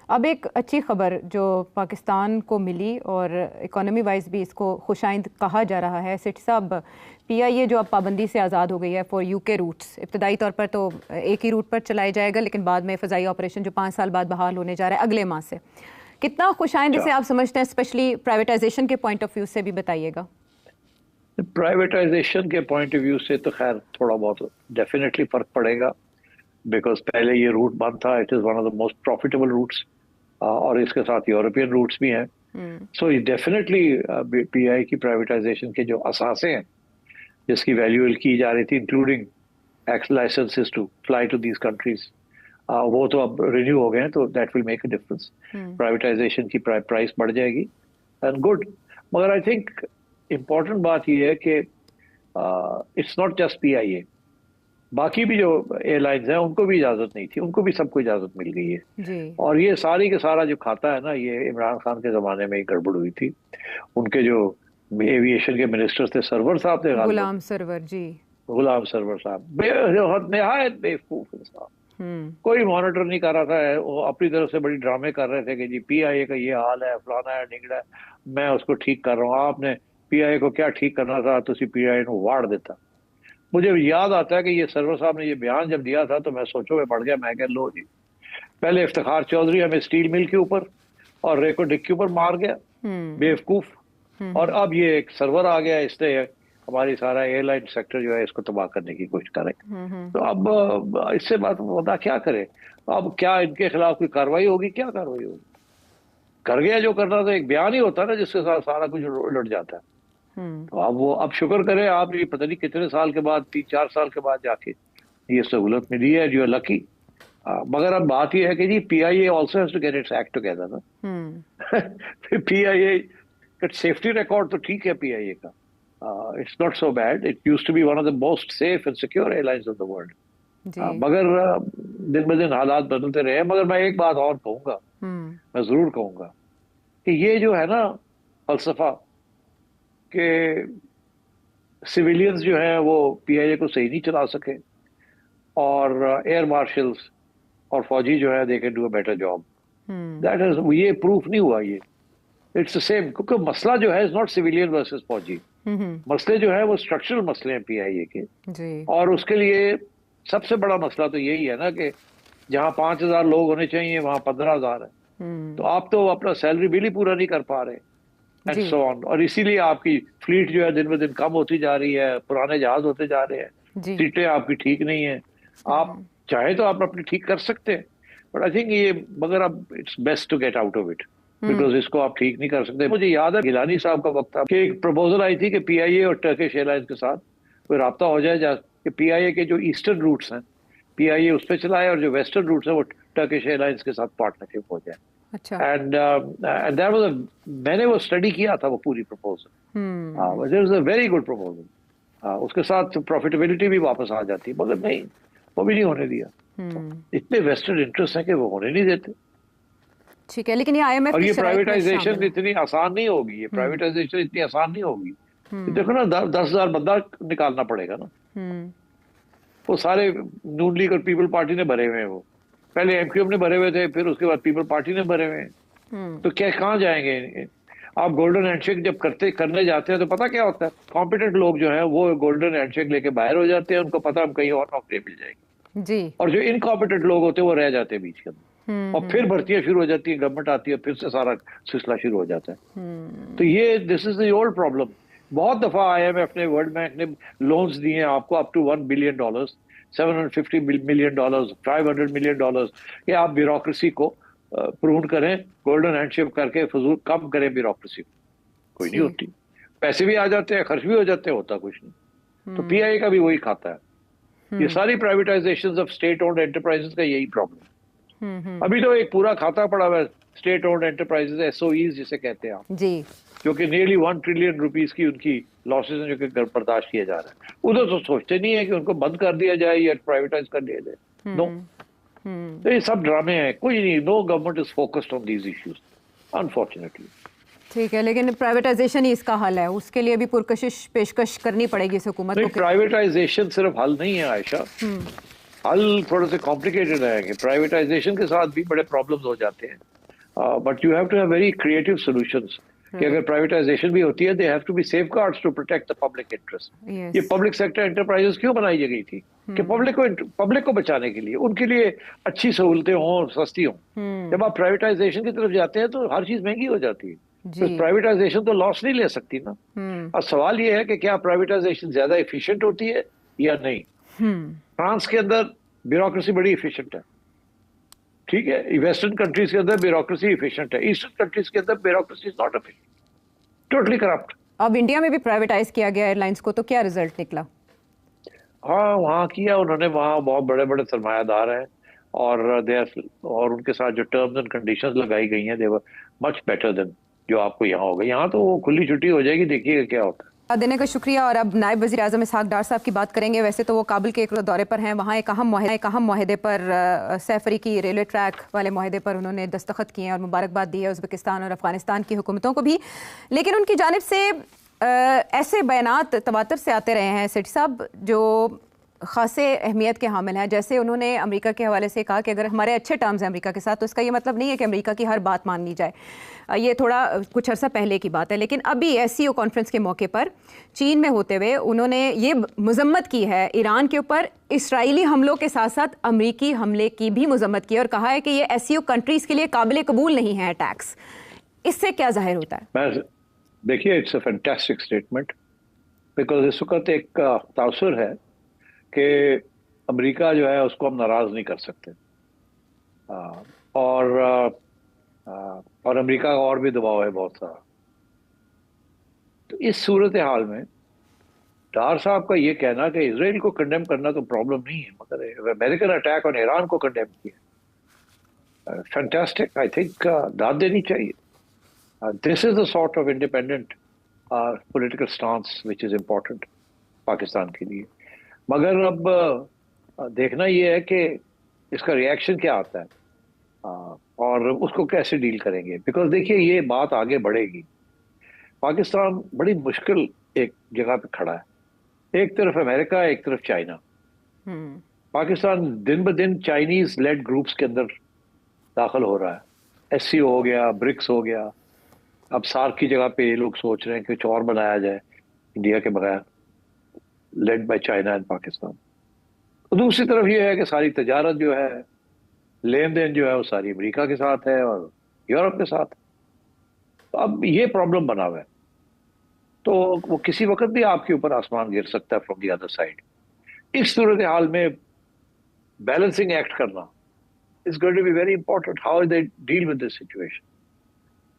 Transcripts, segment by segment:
अब एक अच्छी खबर जो पाकिस्तान को मिली और इकोनॉमी वाइज भी इसको खुशाइंद कहा जा रहा है। सेठ साहब, पीआईए जो अब पाबंदी से आज़ाद हो गई है फॉर यूके रूट्स, इब्तदाई तौर पर तो एक ही रूट पर चलाया जाएगा, लेकिन बाद में फ़ज़ाई ऑपरेशन जो 5 साल बाद बहाल होने जा रहा है अगले माह से, कितना खुशाइंद इसे आप समझते हैं? स्पेशली प्राइवेटाइजेशन के पॉइंट ऑफ व्यू से भी बताइएगा। प्राइवेटाइजेशन के पॉइंट ऑफ व्यू से तो खैर थोड़ा बहुत डेफिनेटली फर्क पड़ेगा, बिकॉज पहले ये रूट बंद था। It is one of the most profitable routes, और इसके साथ यूरोपियन रूट्स भी हैं। सो डेफिनेटली पीआई की प्राइवेटाइजेशन के जो असासे हैं, जिसकी वैल्यूएल की जा रही थी, including ex licences to fly to these countries, वो तो अब रिन्यू हो गए हैं, तो that will make a difference. Privatisation की प्राइस बढ़ जाएगी एंड गुड। मगर आई थिंक इम्पॉर्टेंट बात यह है कि इट्स नॉट जस्ट पीआईए, बाकी भी जो एयरलाइंस हैं उनको भी इजाजत नहीं थी, उनको भी सबको इजाजत मिल गई है जी। और ये सारी के सारा जो खाता है ना, ये इमरान खान के जमाने में ही गड़बड़ हुई थी। उनके जो एविएशन के मिनिस्टर थे, सरवर साहब थे, गुलाम सरवर जी, गुलाम सरवर साहब निहायत बेवकूफ इंसान, कोई मॉनिटर नहीं कर रहा था। वो अपनी तरफ से बड़ी ड्रामे कर रहे थे कि जी पीआईए का ये हाल है, फलाना है, निगड़ा है, मैं उसको ठीक कर रहा हूँ। आपने पीआईए को क्या ठीक करना था? तो पीआईए को वाड़ देता। मुझे याद आता है कि ये सरवर साहब ने ये बयान जब दिया था तो मैं सोचो में पड़ गया। मैं कह लो जी, पहले इफ्तिखार चौधरी हमें स्टील मिल के ऊपर और रेको डिक के ऊपर मार गया, बेवकूफ, और अब ये एक सर्वर आ गया, इसने हमारी सारा एयरलाइन सेक्टर जो है इसको तबाह करने की कोशिश करे। तो अब इससे बात बता क्या करे? अब क्या इनके खिलाफ कोई कार्रवाई होगी? क्या कार्रवाई होगी? कर गया जो करना था, एक बयान ही होता ना जिसके साथ सारा कुछ उलट जाता है। तो अब शुक्र करें, आप ये पता नहीं कितने साल के बाद, 3-4 साल के बाद जाके ये सहूलत मिली है, जो लकी। मगर अब बात ये है कि जी PIA also has to get its act together ना। पीआईए का सेफ्टी रिकॉर्ड तो ठीक है पीआईए का, it's not so bad. It used to be one of the most safe and secure airlines of the world. मगर दिन ब दिन हालात बदलते रहे। मगर मैं एक बात और कहूंगा, मैं जरूर कहूंगा कि ये जो है ना फलसफा कि सिविलियंस जो है वो पीआईए को सही नहीं चला सके और एयर मार्शल्स और फौजी जो है they can do a better job, that is, ये प्रूफ नहीं हुआ। ये इट्स द सेम, क्योंकि मसला जो है इज नॉट सिविलियन वर्सेस फौजी। मसले जो है वो स्ट्रक्चरल मसले हैं पीआईए के जी। और उसके लिए सबसे बड़ा मसला तो यही है ना कि जहां 5,000 लोग होने चाहिए वहां 15,000 है। तो आप तो अपना सैलरी बिल ही पूरा नहीं कर पा रहे एंड सो ऑन, और इसीलिए आपकी फ्लीट जो है दिन ब दिन कम होती जा रही है, पुराने जहाज होते जा रहे हैं, सीटें आपकी ठीक नहीं है। आप चाहे तो आप अपनी ठीक कर सकते हैं, बट आई थिंक ये, मगर अब it's best to get out of it, because इसको आप ठीक नहीं कर सकते। मुझे याद है गिलानी साहब का वक्त था कि एक प्रपोजल आई थी कि पीआईए और टर्किश एयरलाइंस के साथ कोई राब्ता हो जाए, कि पीआईए के जो ईस्टर्न रूट्स हैं पीआईए उस पर चलाए और जो वेस्टर्न रूट्स हैं वो टर्किश एयरलाइंस के साथ पार्टनरशिप हो जाए। अच्छा। एंड दैट वाज, मैंने वो स्टडी किया था वो पूरी proposal, it was a very good proposal. उसके साथ प्रॉफिटेबिलिटी भी वापस आ जाती, मगर नहीं, वो भी नहीं होने दिया। इतने वेस्टर्न इंटरेस्ट है कि वो होने नहीं देते। ठीक है, लेकिन ये आईएमएफ और ये प्राइवेटाइजेशन इतनी आसान नहीं होगी, ये प्राइवेटाइजेशन इतनी आसान नहीं होगी। देखो ना, 10,000 बंदा निकालना पड़ेगा ना। वो सारे नून लीग और पीपल पार्टी ने भरे हुए हैं, वो पहले एमक्यूएम ने भरे हुए थे, फिर उसके बाद पीपल पार्टी ने भरे हुए हैं। तो क्या कहाँ जाएंगे? आप गोल्डन हैंडशेक जब करने जाते हैं तो पता क्या होता है, कॉम्पिटेंट लोग जो हैं वो गोल्डन हैंडशेक लेके बाहर हो जाते हैं, उनको पता हम कहीं और नौकरी मिल जाएगी जी। और जो इनकॉम्पिटेंट लोग होते हैं वो रह जाते हैं बीच के अंदर, और फिर भर्तियां शुरू हो जाती है, गवर्नमेंट आती है, फिर से सारा सिलसिला शुरू हो जाता है। तो ये this is the old problem. बहुत दफा आईएमएफ ने, वर्ल्ड बैंक ने लोन्स दिए हैं आपको up to $1 billion, $750 million, $500 million, कि आप ब्यूरोक्रेसी को प्रून करें, गोल्डन हैंडशेक करके फजूल कम करें ब्यूरोक्रेसी। कोई नहीं होती, पैसे भी आ जाते हैं, खर्च भी हो जाते हैं, होता कुछ नहीं। तो पीआईए का भी वही खाता है। ये सारी privatisation of state owned enterprises का यही प्रॉब्लम। अभी तो एक पूरा खाता पड़ा हुआ है स्टेट ओन्ड एंटरप्राइजेस, एसओईज जिसे कहते हैं आप जी, जो कि नियरली 1 ट्रिलियन रुपीस की उनकी लॉसेस हैं, जो कि बर्दाश्त किया जा रहा है। उधर तो सोचते नहीं है कि उनको बंद कर दिया जाए या प्राइवेटाइज कर दिया जाए। नो, तो ये सब ड्रामे हैं, कोई नहीं। No government is focused on these issues unfortunately. ठीक है, लेकिन प्राइवेटाइजेशन ही इसका हल है, उसके लिए भी पुरकशिश पेशकश करनी पड़ेगी इस हुकूमत को। प्राइवेटाइजेशन सिर्फ हल नहीं है आयशा, हल थोड़े से कॉम्प्लिकेटेड रहेंगे। प्राइवेटाइजेशन के साथ भी बड़े प्रॉब्लम्स हो जाते हैं, but you have to have very creative solutions कि अगर प्राइवेटाइजेशन भी होती है, they have to be safeguards to protect the public interest. ये पब्लिक सेक्टर एंटरप्राइजेस क्यों बनाई गई थी? कि पब्लिक को बचाने के लिए, उनके लिए अच्छी सहूलतें हों, सस्ती हों। जब आप प्राइवेटाइजेशन की तरफ जाते हैं तो हर चीज महंगी हो जाती है। तो प्राइवेटाइजेशन तो लॉस नहीं ले सकती ना। और सवाल ये है कि क्या प्राइवेटाइजेशन ज्यादा एफिशिएंट होती है या नहीं। फ्रांस के अंदर ब्यूरोक्रेसी बड़ी एफिशिएंट है, ठीक है। वेस्टर्न कंट्रीज के अंदर ब्यूरोक्रेसी एफिशिएंट है, ईस्टर्न कंट्रीज के अंदर bureaucracy is not efficient, totally corrupt. अब इंडिया में भी प्राइवेटाइज किया गया एयरलाइंस को, तो क्या रिजल्ट निकला? हाँ, वहाँ किया उन्होंने, वहाँ बहुत बड़े बड़े सरमायादार हैं और उनके साथ जो टर्म्स एंड कंडीशंस लगाई गई हैं, दे वर मच बेटर देन जो आपको यहाँ होगा। यहाँ तो वो खुली छुट्टी हो जाएगी, देखिएगा क्या होता है। देने का शुक्रिया। और अब नायब वज़ीर आज़म इसहाक डार साहब की बात करेंगे। वैसे तो वो काबुल के एक दौरे पर हैं, वहाँ एक अहम माहदे पर सैफरी की रेलवे ट्रैक वाले माहदे पर उन्होंने दस्तखत किए हैं और मुबारकबाद दी है उज़्बेकिस्तान और अफ़गानिस्तान की हुकूमतों को भी। लेकिन उनकी जानिब से ऐसे बयानात तवातर से आते रहे हैं सेठ साहब जो ख़ासे अहमियत के हामिल हैं। जैसे उन्होंने अमेरिका के हवाले से कहा कि अगर हमारे अच्छे टर्म्स हैं अमेरिका के साथ, तो इसका ये मतलब नहीं है कि अमेरिका की हर बात मान ली जाए। ये थोड़ा कुछ अर्सा पहले की बात है। लेकिन अभी एससीओ कॉन्फ्रेंस के मौके पर चीन में होते हुए उन्होंने ये मजम्मत की है ईरान के ऊपर, इसराइली हमलों के साथ साथ अमरीकी हमले की भी मजम्मत की और कहा है कि ये एससीओ कंट्रीज़ के लिए काबिल कबूल नहीं है अटैक्स। इससे क्या जाहिर होता है? देखिए, it's a fantastic statement, because इस वक्त एक तासुर है कि अमेरिका जो है उसको हम नाराज नहीं कर सकते, और अमेरिका का और भी दबाव है बहुत सारा। तो इस सूरत हाल में डार साहब का ये कहना कि इजराइल को कंडेम करना तो प्रॉब्लम नहीं है, मगर अमेरिकन अटैक ऑन ईरान को कंडेम किया, फैंटास्टिक। आई थिंक दाद देनी चाहिए। This is the sort of independent political stance which is important Pakistan के लिए। मगर अब देखना यह है कि इसका रिएक्शन क्या आता है और उसको कैसे डील करेंगे। बिकॉज देखिए, ये बात आगे बढ़ेगी। पाकिस्तान बड़ी मुश्किल एक जगह पे खड़ा है, एक तरफ अमेरिका, एक तरफ चाइना। पाकिस्तान दिन ब दिन चाइनीज लेड ग्रुप्स के अंदर दाखिल हो रहा है। एससीओ हो गया, ब्रिक्स हो गया, अब सार्क की जगह पे ये लोग सोच रहे हैं कि कुछ और बनाया जाए इंडिया के बगैर, led by China and Pakistan. तो दूसरी तरफ ये है कि सारी तजारत जो है, लेन देन जो है, वो सारी अमेरिका के साथ है और यूरोप के साथ। तो अब ये प्रॉब्लम बना हुआ है, तो वो किसी वक्त भी आपके ऊपर आसमान गिर सकता है फ्रॉम द अदर साइड। इस सूरत हाल में बैलेंसिंग एक्ट करना is going to be very important, how they deal with this situation.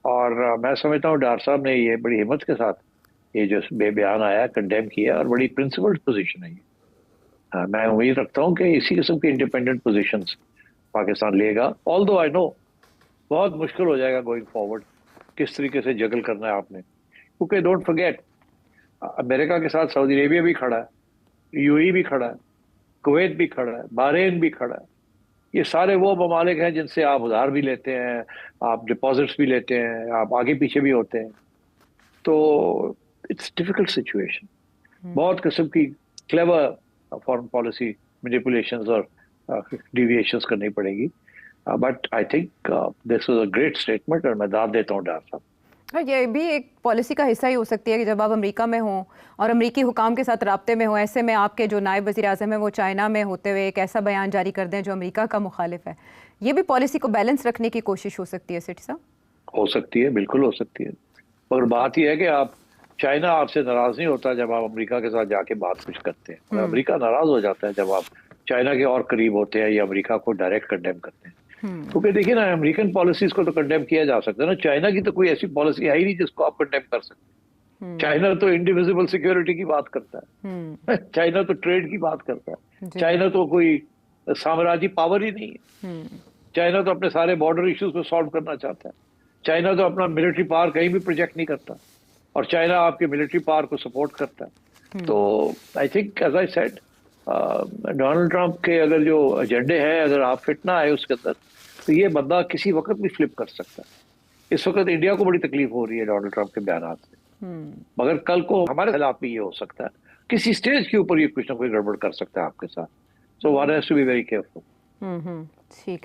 और मैं समझता हूँ डार साहब ने ये बड़ी हिम्मत के साथ ये जो बयान आया, कंडेम किया, और बड़ी प्रिंसिपल्ड पोजीशन है ये। मैं उम्मीद रखता हूँ कि इसी किस्म की इंडिपेंडेंट पोजीशंस पाकिस्तान लेगा। ऑल्दो आई नो बहुत मुश्किल हो जाएगा गोइंग फॉरवर्ड, किस तरीके से जगल करना है आपने, क्योंकि डोंट फॉरगेट अमेरिका के साथ सऊदी अरेबिया भी खड़ा है, यूएई भी खड़ा है, कुवैत भी खड़ा है, बहरीन भी खड़ा है। ये सारे वो ममालिक हैं जिनसे आप उधार भी लेते हैं, आप डिपॉजिट्स भी लेते हैं, आप आगे पीछे भी होते हैं। तो इट्स डिफिकल्ट सिचुएशन। बहुत किस्म की क्लेवर फॉरेन पॉलिसी मैनिपुलेशंस और डिविएशंस करनी पड़ेगी। But I think this was a great statement और मैं दाद देता हूँ डार साहब। ये भी एक पॉलिसी का हिस्सा ही हो सकती है कि जब आप अमेरिका में हों और अमेरिकी हुकाम के साथ राब्ते में हो, ऐसे में आपके जो नायब वज़ीर आज़म है वो चाइना में होते हुए एक ऐसा बयान जारी कर दें जो अमेरिका का मुखालिफ है। ये भी पॉलिसी को बैलेंस रखने की कोशिश हो सकती है सेठ साहब? हो सकती है, बिल्कुल हो सकती है। मगर बात यह है कि आप चाइना आपसे नाराज नहीं होता जब आप अमेरिका के साथ जाके बात कुछ करते हैं। अमेरिका नाराज हो जाता है जब आप चाइना के और करीब होते हैं या अमेरिका को डायरेक्ट कंडेम करते हैं। क्योंकि देखिए ना, अमेरिकन पॉलिसीज को तो कंडेम किया जा सकता है ना, चाइना की तो कोई ऐसी पॉलिसी है ही नहीं जिसको आप कंडेम कर सकते। चाइना तो इंडिविजिबल सिक्योरिटी की बात करता है, चाइना तो ट्रेड की बात करता है, चाइना तो कोई साम्राज्य पावर ही नहीं है। चाइना तो अपने सारे बॉर्डर इश्यूज को सॉल्व करना चाहता है। चाइना तो अपना मिलिट्री पावर कहीं भी प्रोजेक्ट नहीं करता, और चाइना आपके मिलिट्री पावर को सपोर्ट करता है। तो I think as I said, Donald Trump के अगर जो एजेंडे हैं, अगर आप फिट ना आए उसके अंदर, तो ये बंदा किसी वक्त भी फ्लिप कर सकता है। इस वक्त इंडिया को बड़ी तकलीफ हो रही है डोनाल्ड ट्रंप के बयानात से, मगर कल को हमारे खिलाफ भी ये हो सकता है। किसी स्टेज के ऊपर ये कुछ ना कुछ गड़बड़ कर सकता है आपके साथ। So one has to be very careful. ठीक है।